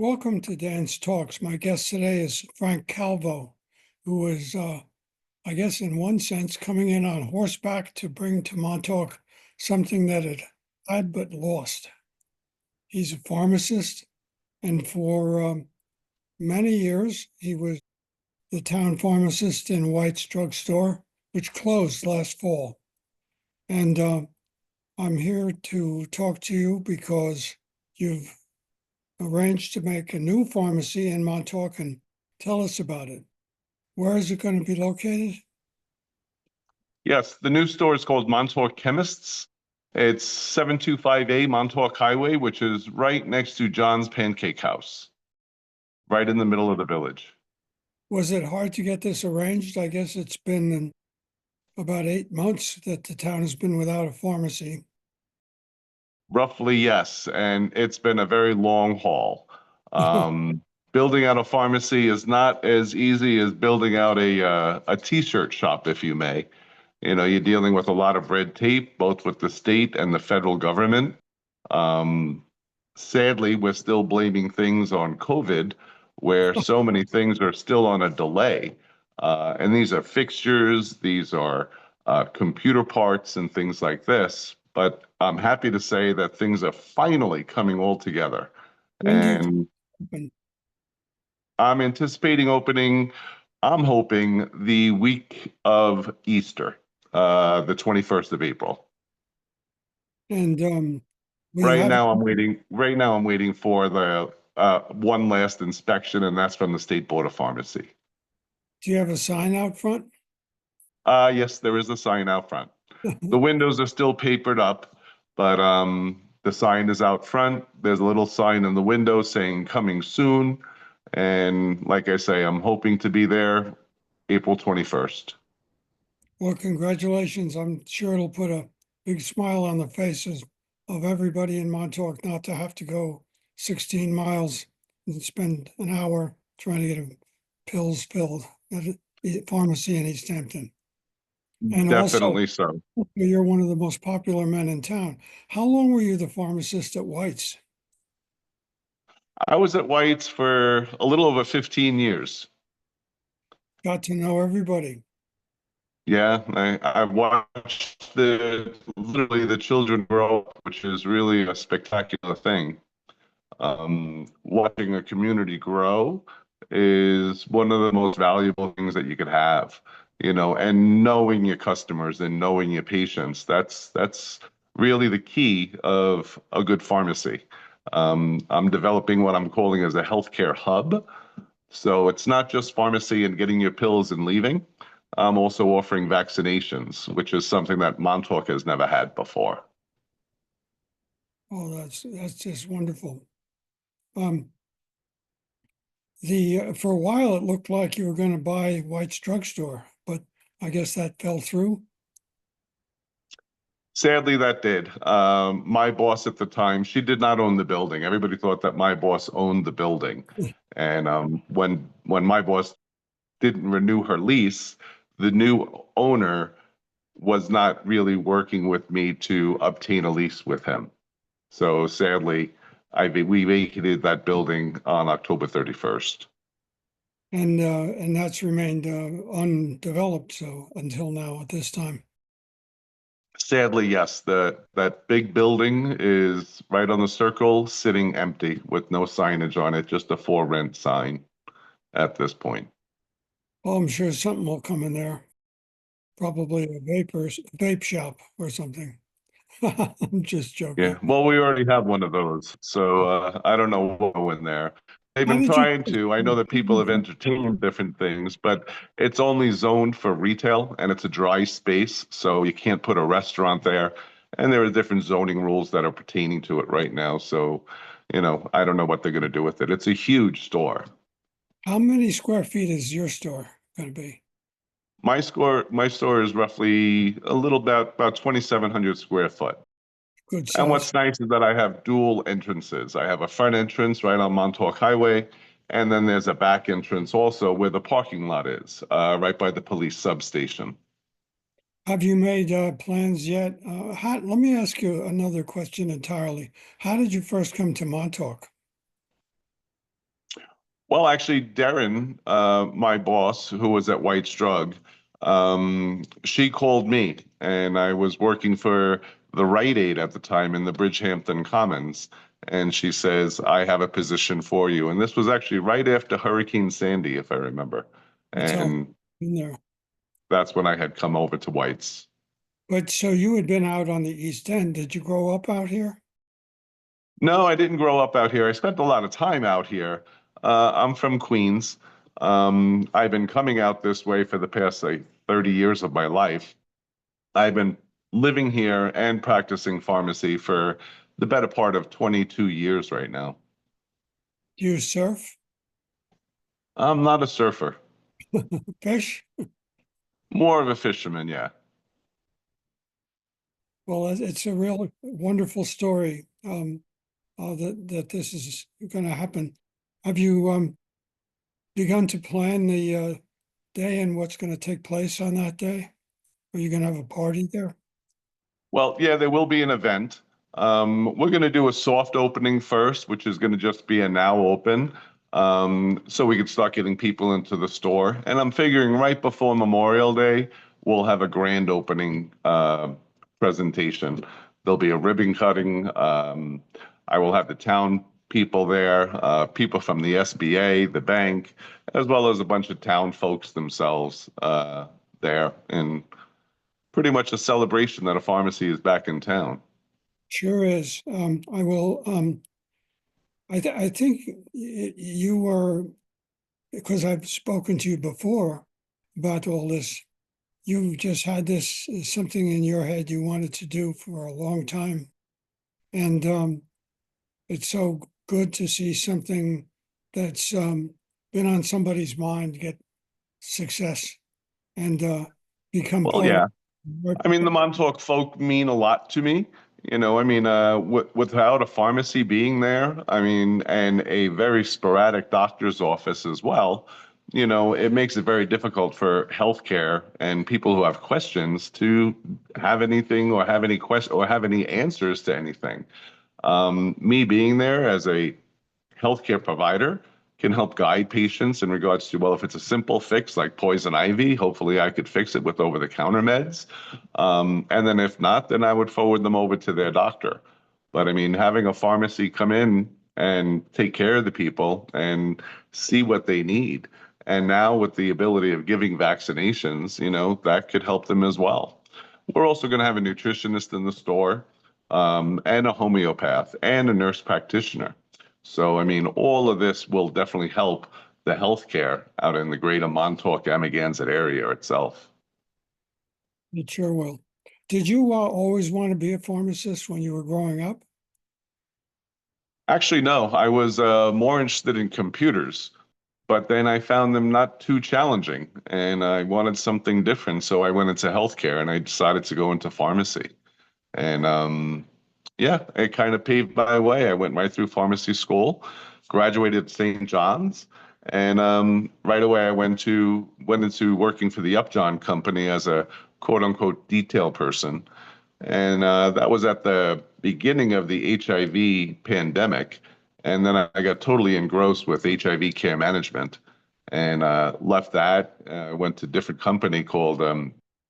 Welcome to Dan's Talks. My guest today is Frank Calvo, who is, I guess, in one sense, coming in on horseback to bring to Montauk something that it had but lost. He's a pharmacist, and for many years, he was the town pharmacist in White's drugstore, which closed last fall. And I'm here to talk to you because you've arranged to make a new pharmacy in Montauk, and tell us about it. Where is it going to be located? Yes, the new store is called Montauk Chemists. It's 725A Montauk Highway, which is right next to John's Pancake House, right in the middle of the village. Was it hard to get this arranged? I guess it's been about 8 months that the town has been without a pharmacy. Roughly, yes, and it's been a very long haul. Building out a pharmacy is not as easy as building out a t-shirt shop, if you may. You know, you're dealing with a lot of red tape, both with the state and the federal government. Sadly, we're still blaming things on COVID, where so many things are still on a delay. And these are fixtures, these are computer parts and things like this. But I'm happy to say that things are finally coming all together. When do you And open? I'm anticipating opening, I'm hoping the week of Easter, the 21st of April. And we Right have, now I'm waiting for the one last inspection, and that's from the State Board of Pharmacy. do you have a sign out front? Yes, there is a sign out front. The windows are still papered up, but the sign is out front. There's a little sign in the window saying coming soon. And like I say, I'm hoping to be there April 21st. Well, congratulations. I'm sure it'll put a big smile on the faces of everybody in Montauk not to have to go 16 miles and spend an hour trying to get pills filled at a pharmacy in East Hampton. And Definitely so. also, you're one of the most popular men in town. How long were you the pharmacist at White's? I was at White's for a little over 15 years. Got to know everybody. Yeah, I watched literally the children grow up, which is really a spectacular thing. Watching a community grow is one of the most valuable things that you could have, you know, and knowing your customers and knowing your patients, that's really the key of a good pharmacy. I'm developing what I'm calling as a healthcare hub. So it's not just pharmacy and getting your pills and leaving. I'm also offering vaccinations, which is something that Montauk has never had before. Oh, that's just wonderful. For a while, it looked like you were going to buy White's drugstore, but I guess that fell through. Sadly, that did. My boss at the time, she did not own the building. Everybody thought that my boss owned the building. And when my boss didn't renew her lease, the new owner was not really working with me to obtain a lease with him. So sadly, we vacated that building on October 31st. And that's remained undeveloped so until now at this time. Sadly, yes, that big building is right on the circle, sitting empty with no signage on it, just a for rent sign at this point. Well, I'm sure something will come in there. Probably a vape shop or something. I'm just Yeah, joking. well, we already have one of those, so I don't know what will go in there. They've How been did you? trying to. I know that people have entertained different things, but it's only zoned for retail and it's a dry space, so you can't put a restaurant there. And there are different zoning rules that are pertaining to it right now. So, you know, I don't know what they're going to do with it. It's a huge store. How many square feet is your store going to be? My store is roughly a little about 2,700 square foot. Good And size. what's nice is that I have dual entrances. I have a front entrance right on Montauk Highway, and then there's a back entrance also where the parking lot is, right by the police substation. Have you made plans yet? Let me ask you another question entirely. How did you first come to Montauk? Well, actually, Darren, my boss, who was at White's Drug, she called me, and I was working for the Rite Aid at the time in the Bridgehampton Commons. And she says, I have a position for you. And this was actually right after Hurricane Sandy, if I remember. It's all And in there. that's when I had come over to White's. But so you had been out on the East End. Did you grow up out here? No, I didn't grow up out here. I spent a lot of time out here. I'm from Queens. I've been coming out this way for the past, like, 30 years of my life. I've been living here and practicing pharmacy for the better part of 22 years right now. Do you surf? I'm not a surfer, Fish? more of a fisherman, yeah. Well, it's a real wonderful story that this is going to happen. Have you begun to plan the day and what's going to take place on that day? Are you going to have a party there? Well, yeah, there will be an event. We're going to do a soft opening first, which is going to just be a now open, so we can start getting people into the store. And I'm figuring right before Memorial Day, we'll have a grand opening presentation. There'll be a ribbon cutting. I will have the town people there, people from the SBA, the bank, as well as a bunch of town folks themselves there. And pretty much a celebration that a pharmacy is back in town. Sure is. I will. I think you were, because I've spoken to you before about all this. You just had this something in your head you wanted to do for a long time, and it's so good to see something that's been on somebody's mind get success and become Well, part of yeah. what. I mean, the Montauk folk mean a lot to me. I mean, without a pharmacy being there, I mean, and a very sporadic doctor's office as well, it makes it very difficult for healthcare and people who have questions to have anything or have any question or have any answers to anything. Me being there as a healthcare provider can help guide patients in regards to, well, if it's a simple fix like poison ivy, hopefully I could fix it with over-the-counter meds. And then if not, then I would forward them over to their doctor. But I mean, having a pharmacy come in and take care of the people and see what they need. And now with the ability of giving vaccinations, that could help them as well. We're also going to have a nutritionist in the store, and a homeopath and a nurse practitioner. So, I mean, all of this will definitely help the healthcare out in the greater Montauk, Amagansett area itself. It sure will. Did you always want to be a pharmacist when you were growing up? Actually, no, I was more interested in computers, but then I found them not too challenging and I wanted something different. So I went into healthcare and I decided to go into pharmacy. And yeah, it kind of paved my way. I went right through pharmacy school, graduated at St. John's, and right away I went into working for the Upjohn Company as a quote unquote detail person. And that was at the beginning of the HIV pandemic. And then I got totally engrossed with HIV care management and left that, went to a different company called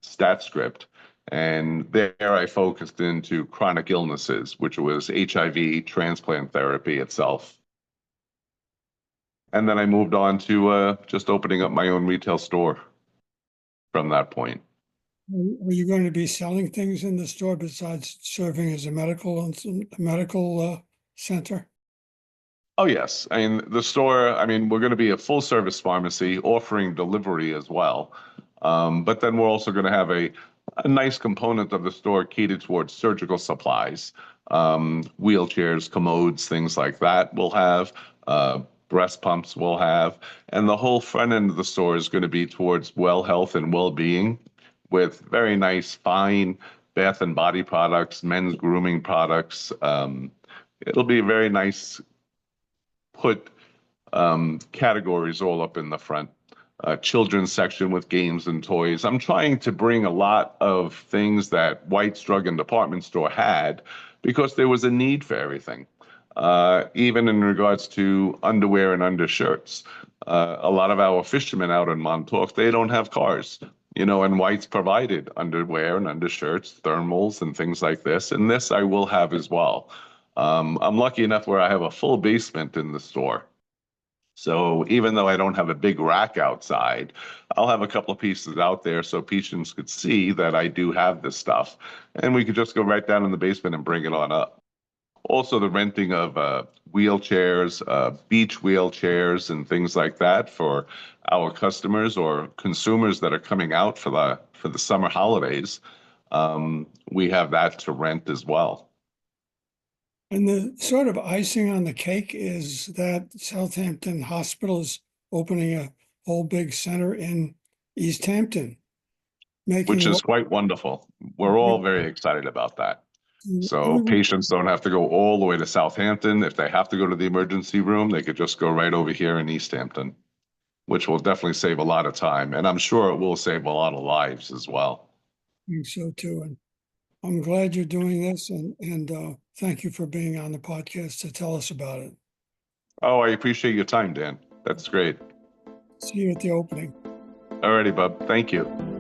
StatScript. And there I focused into chronic illnesses, which was HIV transplant therapy itself. And then I moved on to just opening up my own retail store from that point. Are you going to be selling things in the store besides serving as a medical center? Oh, yes. I mean, the store, I mean, we're going to be a full service pharmacy offering delivery as well. But then we're also going to have a nice component of the store catered towards surgical supplies, wheelchairs, commodes, things like that we'll have, breast pumps we'll have. And the whole front end of the store is going to be towards well health and well being with very nice, fine bath and body products, men's grooming products. It'll be a very nice put categories all up in the front. Children's section with games and toys. I'm trying to bring a lot of things that White's Drug and Department Store had because there was a need for everything. even in regards to underwear and undershirts. A lot of our fishermen out in Montauk, they don't have cars, and White's provided underwear and undershirts, thermals, and things like this. And this I will have as well. I'm lucky enough where I have a full basement in the store. So even though I don't have a big rack outside, I'll have a couple of pieces out there so patients could see that I do have this stuff. And we could just go right down in the basement and bring it on up. Also, the renting of wheelchairs, beach wheelchairs, and things like that for our customers or consumers that are coming out for the summer holidays. We have that to rent as well. And the sort of icing on the cake is that Southampton Hospital is opening a whole big center in East Hampton, making Which is quite wonderful. We're all very excited about that. So everyone patients don't have to go all the way to Southampton. If they have to go to the emergency room, they could just go right over here in East Hampton, which will definitely save a lot of time. And I'm sure it will save a lot of lives as well. think so too. And I'm glad you're doing this, and thank you for being on the podcast to tell us about it. Oh, I appreciate your time, Dan. That's great. See you at the opening. Alrighty, bub. Thank you.